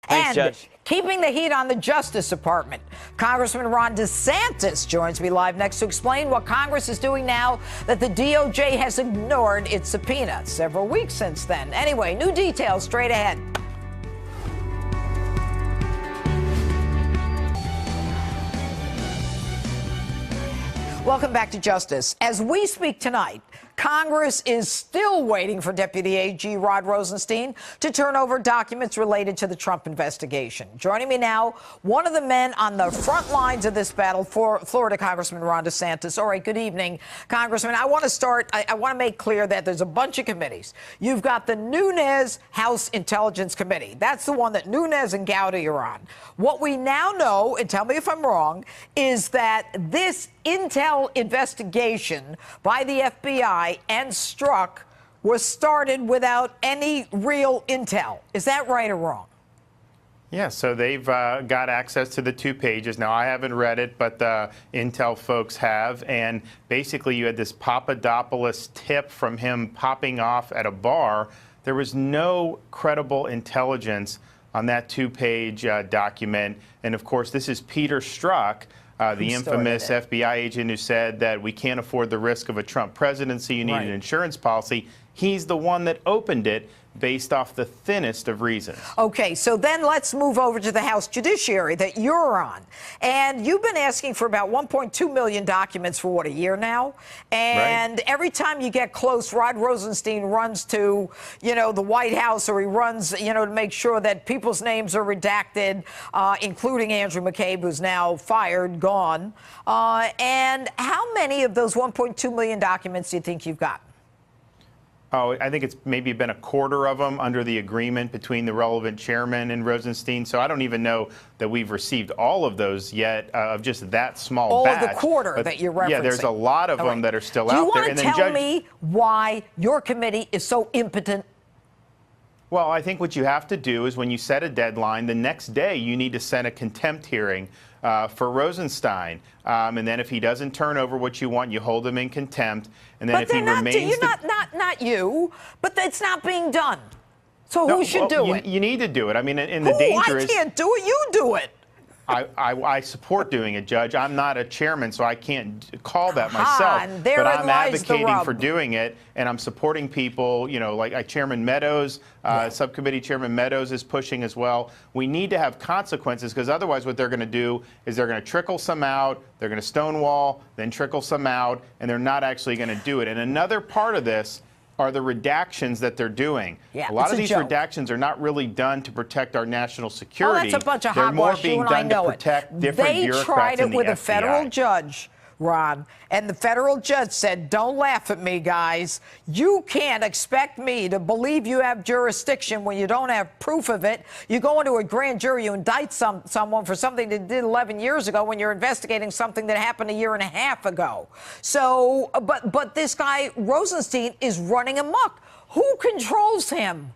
Thanks, And Judge. keeping the heat on the Justice Department, Congressman Ron DeSantis joins me live next to explain what Congress is doing now that the DOJ has ignored its subpoena several weeks since then. Anyway, new details straight ahead. Welcome back to Justice. As we speak tonight, Congress is still waiting for Deputy AG Rod Rosenstein to turn over documents related to the Trump investigation. Joining me now, one of the men on the front lines of this battle, for Florida Congressman Ron DeSantis. All right, good evening, Congressman. I want to start, I want to make clear that there's a bunch of committees. You've got the Nunes House Intelligence Committee. That's the one that Nunes and Gowdy are on. What we now know, and tell me if I'm wrong, is that this intel investigation by the FBI and Strzok was started without any real intel. Is that right or wrong? Yeah, so they've got access to the 2 pages. Now, I haven't read it, but the intel folks have. And basically, you had this Papadopoulos tip from him popping off at a bar. There was no credible intelligence on that 2-page document. And of course, this is Peter Strzok, the infamous FBI agent who said that we can't afford the risk of a Trump presidency. You need an insurance policy. He's the one that opened it based off the thinnest of reasons. Okay, so then let's move over to the House Judiciary that you're on. And you've been asking for about 1.2 million documents for, what, a year now? And every time you get close, Rod Rosenstein runs to, you know, the White House, or he runs, you know, to make sure that people's names are redacted, including Andrew McCabe, who's now fired, gone. And how many of those 1.2 million documents do you think you've got? Oh, I think it's maybe been a quarter of them under the agreement between the relevant chairman and Rosenstein. So I don't even know that we've received all of those yet, of just that small batch. All of the quarter that you're referencing. Yeah, there's a lot of them that are still out there. Do you want to tell me why your committee is so impotent? Well, I think what you have to do is when you set a deadline, the next day you need to send a contempt hearing for Rosenstein. And then if he doesn't turn over what you want, you hold him in contempt. And then if he remains... Not you, but it's not being done. So who should do it? You need to do it. I mean, and the danger is... I can't do it. You do it. I support doing it, Judge. I'm not a chairman, so I can't call that myself. But I'm advocating for doing it, and I'm supporting people, you know, like Chairman Meadows, Subcommittee Chairman Meadows is pushing as well. We need to have consequences, because otherwise what they're going to do is they're going to trickle some out, they're going to stonewall, then trickle some out, and they're not actually going to do it. And another part of this are the redactions that they're doing. Yeah, a lot of these redactions are not really done to protect our national security. Oh, that's a bunch of They're more hogwash. being done to protect different bureaucrats in the FBI. They tried it with a federal judge, Ron, and the federal judge said, don't laugh at me, guys. You can't expect me to believe you have jurisdiction when you don't have proof of it. You go into a grand jury, you indict someone for something they did 11 years ago when you're investigating something that happened a year and a half ago. So, but this guy, Rosenstein, is running amok. Who controls him?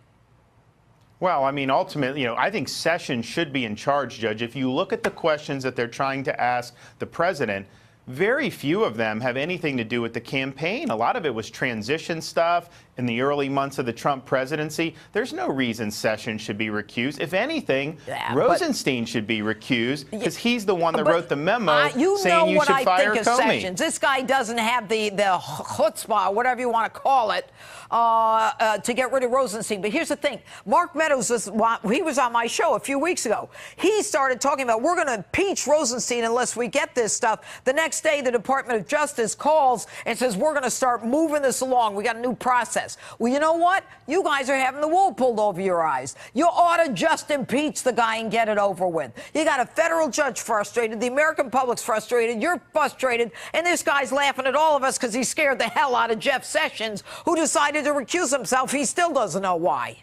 Well, I mean, ultimately, you know, I think Sessions should be in charge, Judge. If you look at the questions that they're trying to ask the president, very few of them have anything to do with the campaign. A lot of it was transition stuff in the early months of the Trump presidency. There's no reason Sessions should be recused. If anything, Rosenstein should be recused, because he's the one that wrote the memo saying you should fire Comey. Sessions. This guy doesn't have the chutzpah, whatever you want to call it, to get rid of Rosenstein. But here's the thing. Mark Meadows, he was on my show a few weeks ago. He started talking about, we're going to impeach Rosenstein unless we get this stuff. The next day, the Department of Justice calls and says, we're going to start moving this along. We got a new process. Well, you know what? You guys are having the wool pulled over your eyes. You ought to just impeach the guy and get it over with. You got a federal judge frustrated. The American public's frustrated. You're frustrated. And this guy's laughing at all of us because he scared the hell out of Jeff Sessions, who decided to recuse himself. He still doesn't know why.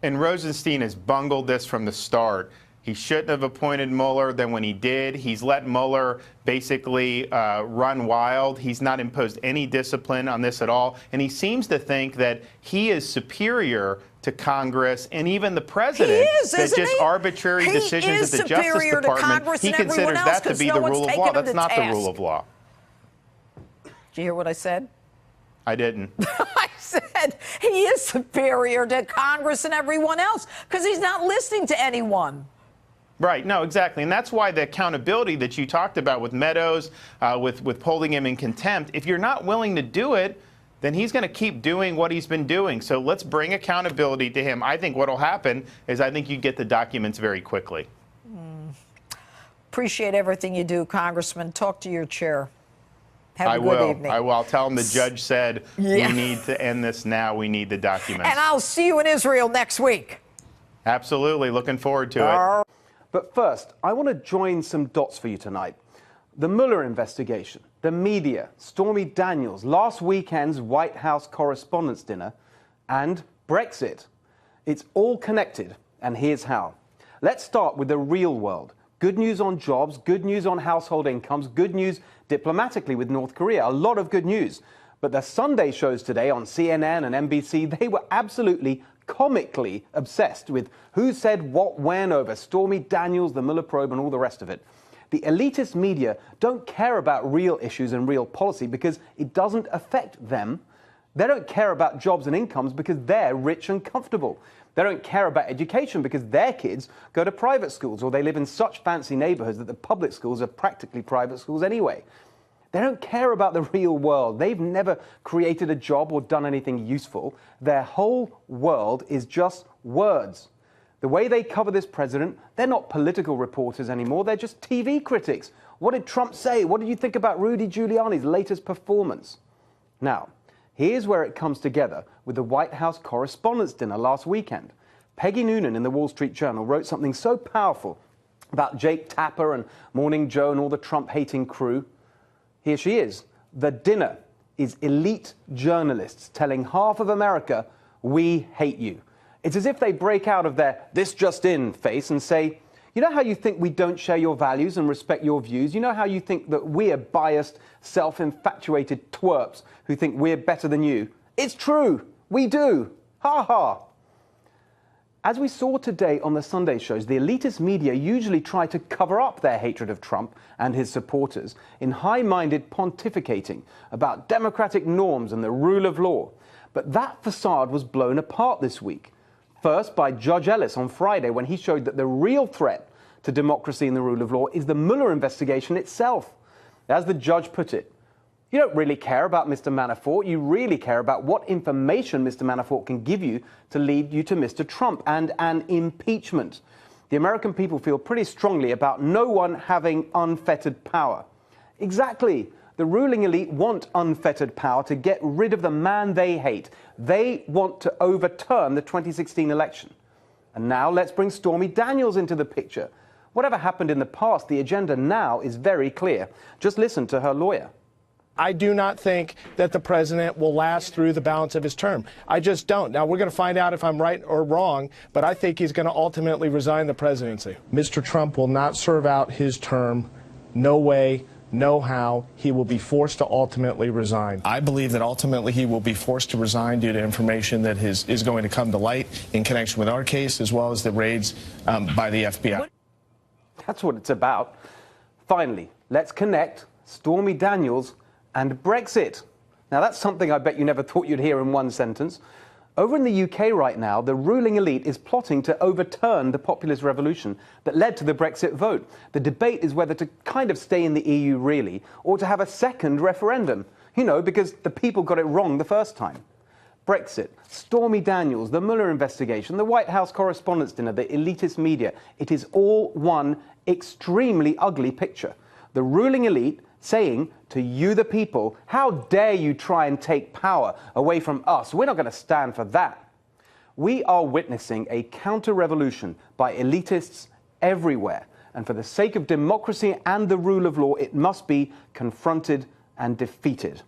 And Rosenstein has bungled this from the start. He shouldn't have appointed Mueller. Then when he did, he's let Mueller basically run wild. He's not imposed any discipline on this at all. And he seems to think that he is superior to Congress and even the president. That just arbitrary decisions at the Justice Department, he considers that to be the rule of law. That's not the rule of law. Did you hear what I said? I didn't. I said said he is superior to Congress and everyone else because he's not listening to anyone. Right. No, exactly. And that's why the accountability that you talked about with Meadows, with holding him in contempt, if you're not willing to do it, then he's going to keep doing what he's been doing. So let's bring accountability to him. I think what will happen is I think you get the documents very quickly. Appreciate everything you do, Congressman. Talk to your chair. Have a good evening. I will. I'll tell him the judge said we need to end this now. We need the documents. And I'll see you in Israel next week. Absolutely. Looking forward to it. But first, I want to join some dots for you tonight. The Mueller investigation, the media, Stormy Daniels, last weekend's White House Correspondents' Dinner, and Brexit. It's all connected, and here's how. Let's start with the real world. Good news on jobs, good news on household incomes, good news diplomatically with North Korea. A lot of good news. But the Sunday shows today on CNN and NBC, they were absolutely comically obsessed with who said what when over Stormy Daniels, the Mueller probe, and all the rest of it. The elitist media don't care about real issues and real policy because it doesn't affect them. They don't care about jobs and incomes because they're rich and comfortable. They don't care about education because their kids go to private schools or they live in such fancy neighborhoods that the public schools are practically private schools anyway. They don't care about the real world. They've never created a job or done anything useful. Their whole world is just words. The way they cover this president, they're not political reporters anymore. They're just TV critics. What did Trump say? What did you think about Rudy Giuliani's latest performance? Now, here's where it comes together with the White House Correspondents' Dinner last weekend. Peggy Noonan in the Wall Street Journal wrote something so powerful about Jake Tapper and Morning Joe and all the Trump-hating crew. Here she is. The dinner is elite journalists telling half of America, we hate you. It's as if they break out of their this just in face and say, you know how you think we don't share your values and respect your views? You know how you think that we're biased, self-infatuated twerps who think we're better than you? It's true. We do. Ha ha. As we saw today on the Sunday shows, the elitist media usually try to cover up their hatred of Trump and his supporters in high-minded pontificating about democratic norms and the rule of law. But that facade was blown apart this week. First by Judge Ellis on Friday when he showed that the real threat to democracy and the rule of law is the Mueller investigation itself. As the judge put it, you don't really care about Mr. Manafort. You really care about what information Mr. Manafort can give you to lead you to Mr. Trump and an impeachment. The American people feel pretty strongly about no one having unfettered power. Exactly. The ruling elite want unfettered power to get rid of the man they hate. They want to overturn the 2016 election. And now let's bring Stormy Daniels into the picture. Whatever happened in the past, the agenda now is very clear. Just listen to her lawyer. I do not think that the president will last through the balance of his term. I just don't. Now, we're going to find out if I'm right or wrong, but I think he's going to ultimately resign the presidency. Mr. Trump will not serve out his term. No way, no how. He will be forced to ultimately resign. I believe that ultimately he will be forced to resign due to information that is going to come to light in connection with our case, as well as the raids by the FBI. That's what it's about. Finally, let's connect Stormy Daniels and Brexit. Now, that's something I bet you never thought you'd hear in one sentence. Over in the UK right now, the ruling elite is plotting to overturn the populist revolution that led to the Brexit vote. The debate is whether to kind of stay in the EU, really, or to have a second referendum. You know, because the people got it wrong the first time. Brexit, Stormy Daniels, the Mueller investigation, the White House Correspondents' Dinner, the elitist media. It is all one extremely ugly picture. The ruling elite saying to you, the people, how dare you try and take power away from us? We're not going to stand for that. We are witnessing a counter-revolution by elitists everywhere. And for the sake of democracy and the rule of law, it must be confronted and defeated.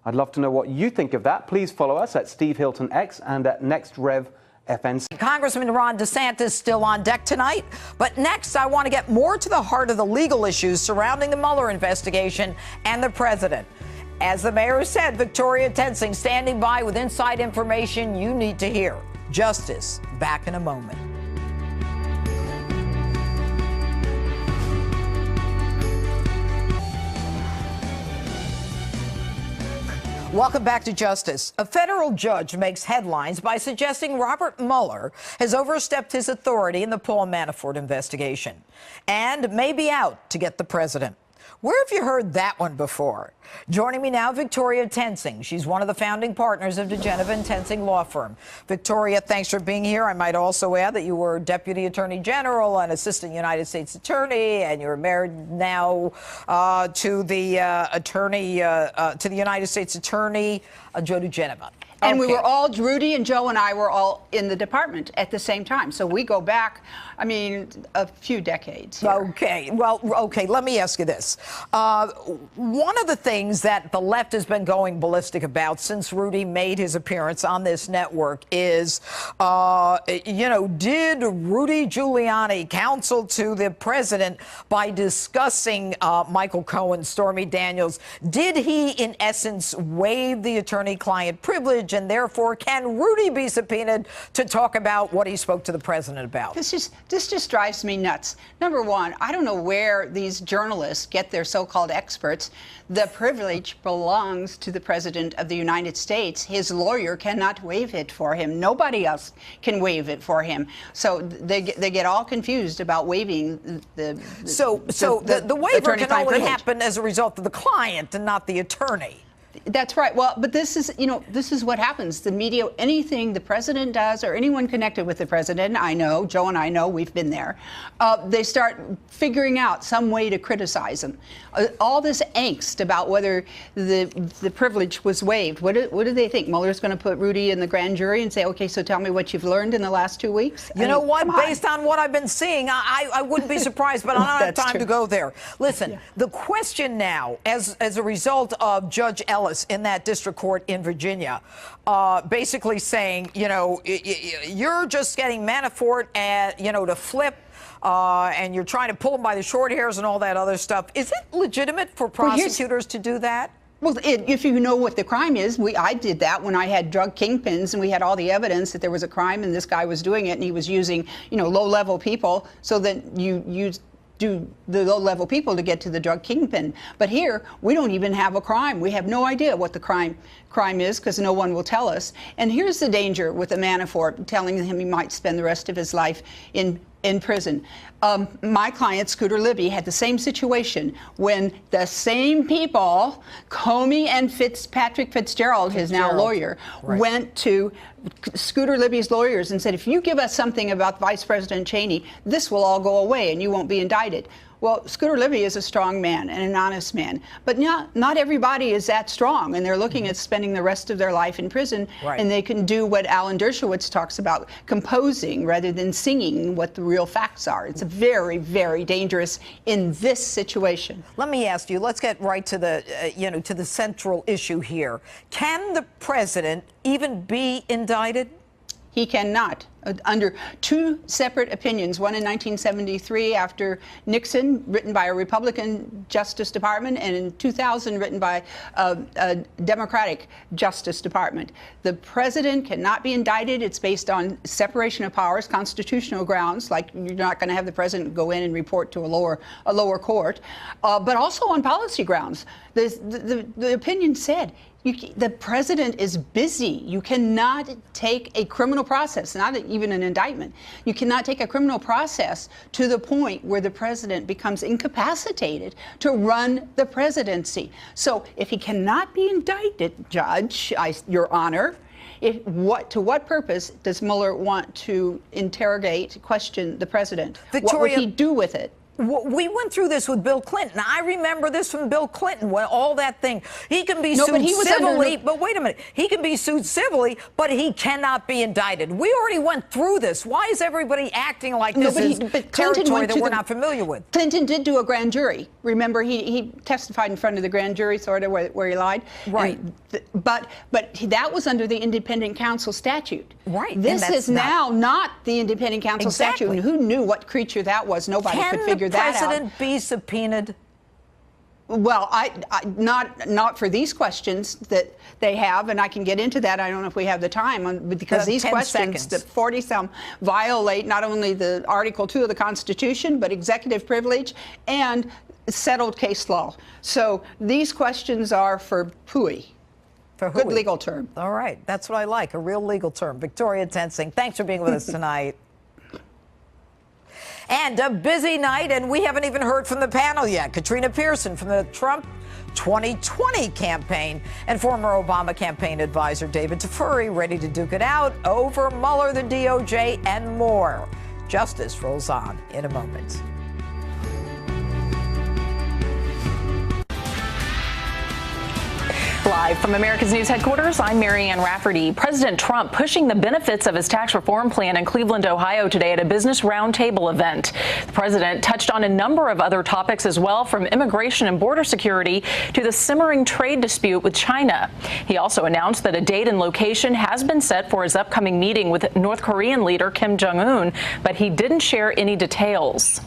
I'd love to know what you think of that. Please follow us at Steve Hilton X and at NextRevFNC. Congressman Ron DeSantis still on deck tonight. But next, I want to get more to the heart of the legal issues surrounding the Mueller investigation and the president. As the mayor said, Victoria Tensing standing by with inside information you need to hear. Justice, back in a moment. Welcome back to Justice. A federal judge makes headlines by suggesting Robert Mueller has overstepped his authority in the Paul Manafort investigation and may be out to get the president. Where have you heard that one before? Joining me now, Victoria Tensing. She's one of the founding partners of DeGeneva and Tensing Law Firm. Victoria, thanks for being here. I might also add that you were Deputy Attorney General and Assistant United States Attorney, and you're married now to the United States Attorney, Joe DeGeneva. And we were all, Rudy and Joe and I were all in the department at the same time. So we go back, I mean, a few decades here. Okay. Well, okay, let me ask you this. One of the things that the left has been going ballistic about since Rudy made his appearance on this network is, did Rudy Giuliani counsel to the president by discussing Michael Cohen, Stormy Daniels? Did he, in essence, waive the attorney-client privilege? And therefore, can Rudy be subpoenaed to talk about what he spoke to the president about? This just drives me nuts. Number one, I don't know where these journalists get their so-called experts. The privilege belongs to the President of the United States. His lawyer cannot waive it for him. Nobody else can waive it for him. So they get all confused about waiving the waiver can only happen as a result of the client and not the attorney. That's right. Well, but this is what happens. The media, anything the president does or anyone connected with the president, I know, Joe and I know, we've been there, they start figuring out some way to criticize him. All this angst about whether the privilege was waived. What do they think? Mueller's going to put Rudy in the grand jury and say, okay, so tell me what you've learned in the last 2 weeks? You know what? Based on what I've been seeing, I wouldn't be surprised, but I don't have time to go there. Listen, the question now, as a result of Judge Ellis in that district court in Virginia, basically saying, you're just getting Manafort to flip, and you're trying to pull him by the short hairs and all that other stuff. Is it legitimate for prosecutors to do that? Well, if you know what the crime is, I did that when I had drug kingpins and we had all the evidence that there was a crime and this guy was doing it and he was using, low-level people, so that you do the low-level people to get to the drug kingpin. But here, we don't even have a crime. We have no idea what the crime is because no one will tell us. And here's the danger with a Manafort telling him he might spend the rest of his life in prison. My client, Scooter Libby, had the same situation when the same people, Comey and Patrick Fitzgerald, his now lawyer, went to Scooter Libby's lawyers and said, if you give us something about Vice President Cheney, this will all go away and you won't be indicted. Well, Scooter Libby is a strong man and an honest man, but not everybody is that strong, and they're looking at spending the rest of their life in prison, and they can do what Alan Dershowitz talks about, composing rather than singing what the real facts are. It's very, very dangerous in this situation. Let me ask you, let's get right to the, to the central issue here. Can the president even be indicted? He cannot. Under two separate opinions, one in 1973 after Nixon, written by a Republican Justice Department, and in 2000 written by a Democratic Justice Department. The president cannot be indicted. It's based on separation of powers, constitutional grounds, like you're not going to have the president go in and report to a lower court, but also on policy grounds. The opinion said the president is busy. You cannot take a criminal process, not even an indictment. You cannot take a criminal process to the point where the president becomes incapacitated to run the presidency. So if he cannot be indicted, Judge, Your Honor, to what purpose does Mueller want to question the president? Victoria, what would he do with it? We went through this with Bill Clinton. I remember this from Bill Clinton, when all that thing. He can be sued civilly, but wait a minute. He can be sued civilly, but he cannot be indicted. We already went through this. Why is everybody acting like this is territory that we're not familiar with? Clinton did do a grand jury. Remember, he testified in front of the grand jury, sort of, where he lied. Right. But that was under the independent counsel statute. Right. This is now not the independent counsel statute. And who knew what creature that was? Nobody could figure that out. Can the president be subpoenaed? Well, not for these questions that they have, and I can get into that. I don't know if we have the time, because these questions, the 40-some, violate not only the Article 2 of the Constitution, but executive privilege and settled case law. So these questions are for Pooey. Good legal term. All right. That's what I like, a real legal term. Victoria Tensing, thanks for being with us tonight. And a busy night, and we haven't even heard from the panel yet. Katrina Pearson from the Trump 2020 campaign and former Obama campaign advisor David Tafuri ready to duke it out over Mueller, the DOJ, and more. Justice rolls on in a moment. Live from America's News headquarters, I'm Marianne Rafferty. President Trump pushing the benefits of his tax reform plan in Cleveland, Ohio today at a business roundtable event. The president touched on a number of other topics as well, from immigration and border security to the simmering trade dispute with China. He also announced that a date and location has been set for his upcoming meeting with North Korean leader Kim Jong-un, but he didn't share any details.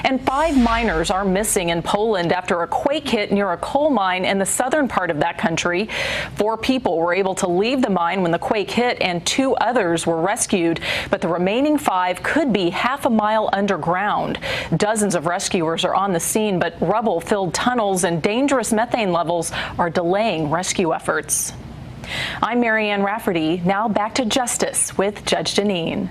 And 5 miners are missing in Poland after a quake hit near a coal mine in the southern part of that country. 4 people were able to leave the mine when the quake hit, and 2 others were rescued. But the remaining 5 could be half a mile underground. Dozens of rescuers are on the scene, but rubble-filled tunnels and dangerous methane levels are delaying rescue efforts. I'm Marianne Rafferty. Now back to Justice with Judge Jeanine.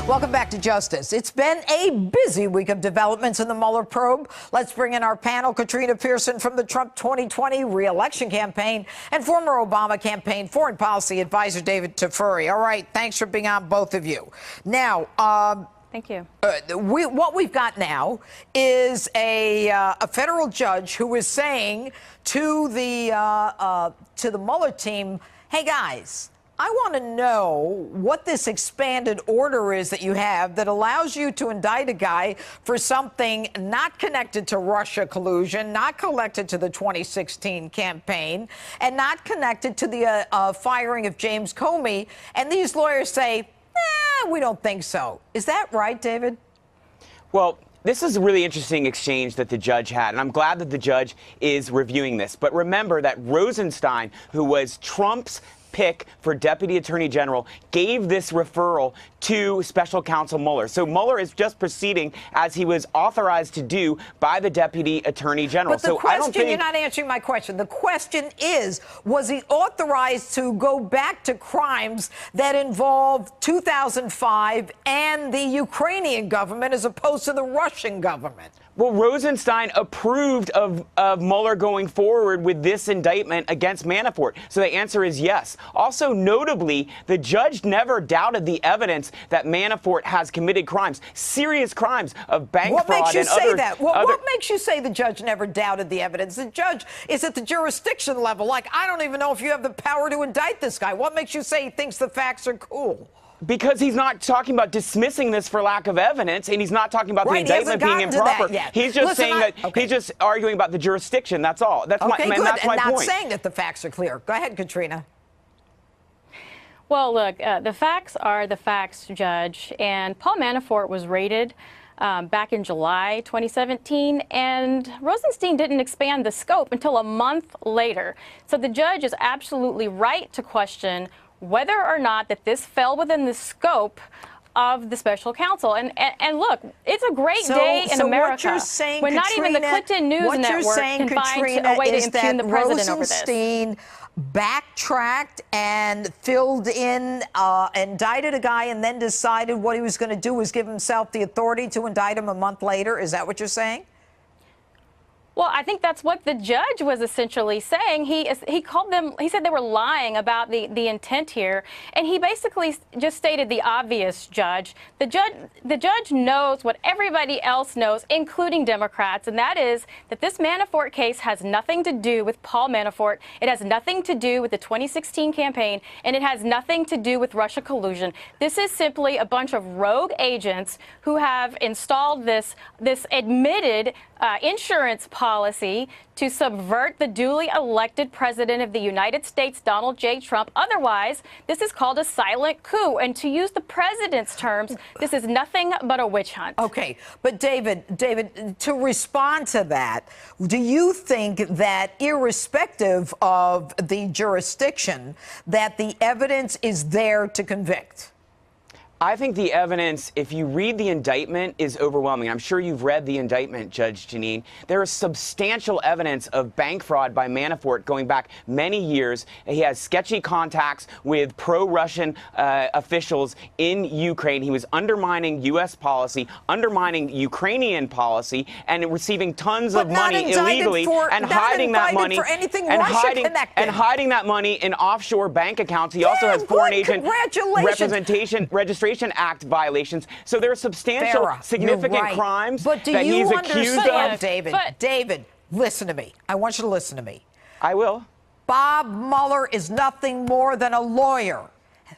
Welcome back to Justice. It's been a busy week of developments in the Mueller probe. Let's bring in our panel, Katrina Pearson from the Trump 2020 re-election campaign and former Obama campaign foreign policy advisor David Tafuri. All right, thanks for being on, both of you. Now, thank you. What we've got now is a federal judge who is saying to the Mueller team, hey guys, I want to know what this expanded order is that you have that allows you to indict a guy for something not connected to Russia collusion, not connected to the 2016 campaign, and not connected to the firing of James Comey. And these lawyers say, we don't think so. Is that right, David? Well, this is a really interesting exchange that the judge had, and I'm glad that the judge is reviewing this. But remember that Rosenstein, who was Trump's pick for Deputy Attorney General, gave this referral to Special Counsel Mueller. So Mueller is just proceeding as he was authorized to do by the Deputy Attorney General. But the so question, I don't think... you're not answering my question. The question is, was he authorized to go back to crimes that involved 2005 and the Ukrainian government as opposed to the Russian government? Well, Rosenstein approved of Mueller going forward with this indictment against Manafort. So the answer is yes. Also, notably, the judge never doubted the evidence that Manafort has committed crimes, serious crimes of bank fraud. What makes you say other, that? What makes you say the judge never doubted the evidence? The judge is at the jurisdiction level. Like, I don't even know if you have the power to indict this guy. What makes you say he thinks the facts are cool? Because he's not talking about dismissing this for lack of evidence, and he's not talking about the indictment being improper. He's just saying that he's just arguing about the jurisdiction. That's all. That's my point. And not saying that the facts are clear. Go ahead, Katrina. Well, look, the facts are the facts, Judge. And Paul Manafort was raided back in July 2017, and Rosenstein didn't expand the scope until a month later. So the judge is absolutely right to question whether or not that this fell within the scope of the special counsel. And look, it's a great day in America what you're saying, when Katrina, not even the Clinton News Network can find a way to impugn the president over this. Rosenstein backtracked and filled in, indicted a guy, and then decided what he was going to do was give himself the authority to indict him a month later. Is that what you're saying? Well, I think that's what the judge was essentially saying. He called them, he said they were lying about the intent here. And he basically just stated the obvious, Judge. The judge knows what everybody else knows, including Democrats, and that is that this Manafort case has nothing to do with Paul Manafort. It has nothing to do with the 2016 campaign, and it has nothing to do with Russia collusion. This is simply a bunch of rogue agents who have installed this admitted insurance policy to subvert the duly elected president of the United States, Donald J. Trump. Otherwise, this is called a silent coup. And to use the president's terms, this is nothing but a witch hunt. Okay. But David, to respond to that, do you think that irrespective of the jurisdiction, that the evidence is there to convict? I think the evidence, if you read the indictment, is overwhelming. I'm sure you've read the indictment, Judge Jeanine. There is substantial evidence of bank fraud by Manafort going back many years. He has sketchy contacts with pro-Russian officials in Ukraine. He was undermining U.S. policy, undermining Ukrainian policy, and receiving tons of money illegally and hiding that money and hiding that money in offshore bank accounts. He also has foreign agent registration Act violations. So there are substantial, significant crimes that he's accused of. David, listen to me. I want you to listen to me. I will. Bob Mueller is nothing more than a lawyer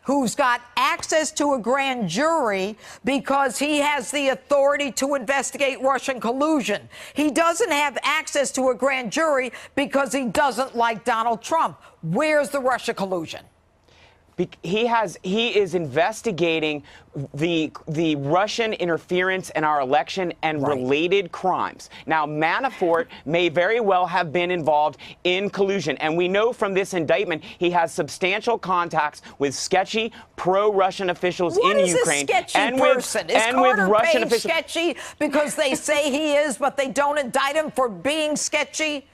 who's got access to a grand jury because he has the authority to investigate Russian collusion. He doesn't have access to a grand jury because he doesn't like Donald Trump. Where's the Russia collusion? He is investigating the Russian interference in our election and related crimes. Now, Manafort may very well have been involved in collusion, and we know from this indictment he has substantial contacts with sketchy pro-Russian officials in Ukraine and with Russian officials. Sketchy because they say he is, but they don't indict him for being sketchy.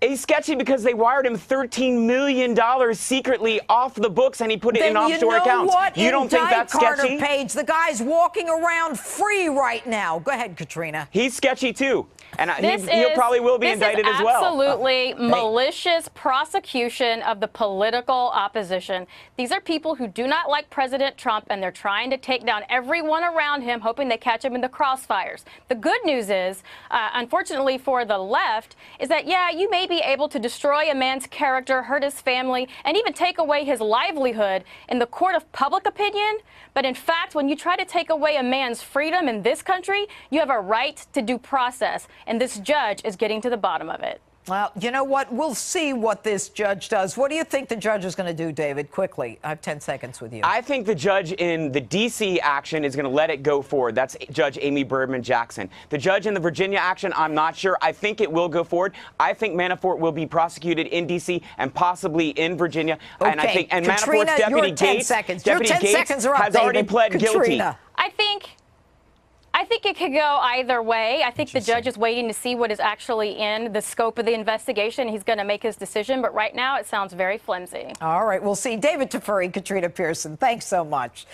He's sketchy because they wired him $13 million secretly off the books, and he put it in offshore accounts. You don't think that's sketchy? Carter Page, the guy's walking around free right now. Go ahead, Katrina. He's sketchy too. And he probably will be indicted as well. Absolutely malicious prosecution of the political opposition. These are people who do not like President Trump, and they're trying to take down everyone around him, hoping they catch him in the crossfires. The good news is, unfortunately for the left, is that, yeah, you may be able to destroy a man's character, hurt his family, and even take away his livelihood in the court of public opinion. But in fact, when you try to take away a man's freedom in this country, you have a right to due process. And this judge is getting to the bottom of it. Well, you know what? We'll see what this judge does. What do you think the judge is going to do, David? Quickly. I have 10 seconds with you. I think the judge in the D.C. action is going to let it go forward. That's Judge Amy Berman Jackson. The judge in the Virginia action, I'm not sure. I think it will go forward. I think Manafort will be prosecuted in D.C. and possibly in Virginia. Okay. And I think Katrina, Manafort's deputy Gates, has already pled guilty. I think it could go either way. I think the judge is waiting to see what is actually in the scope of the investigation. He's going to make his decision. But right now, it sounds very flimsy. All right. We'll see. David Tafuri, Katrina Pearson, thanks so much.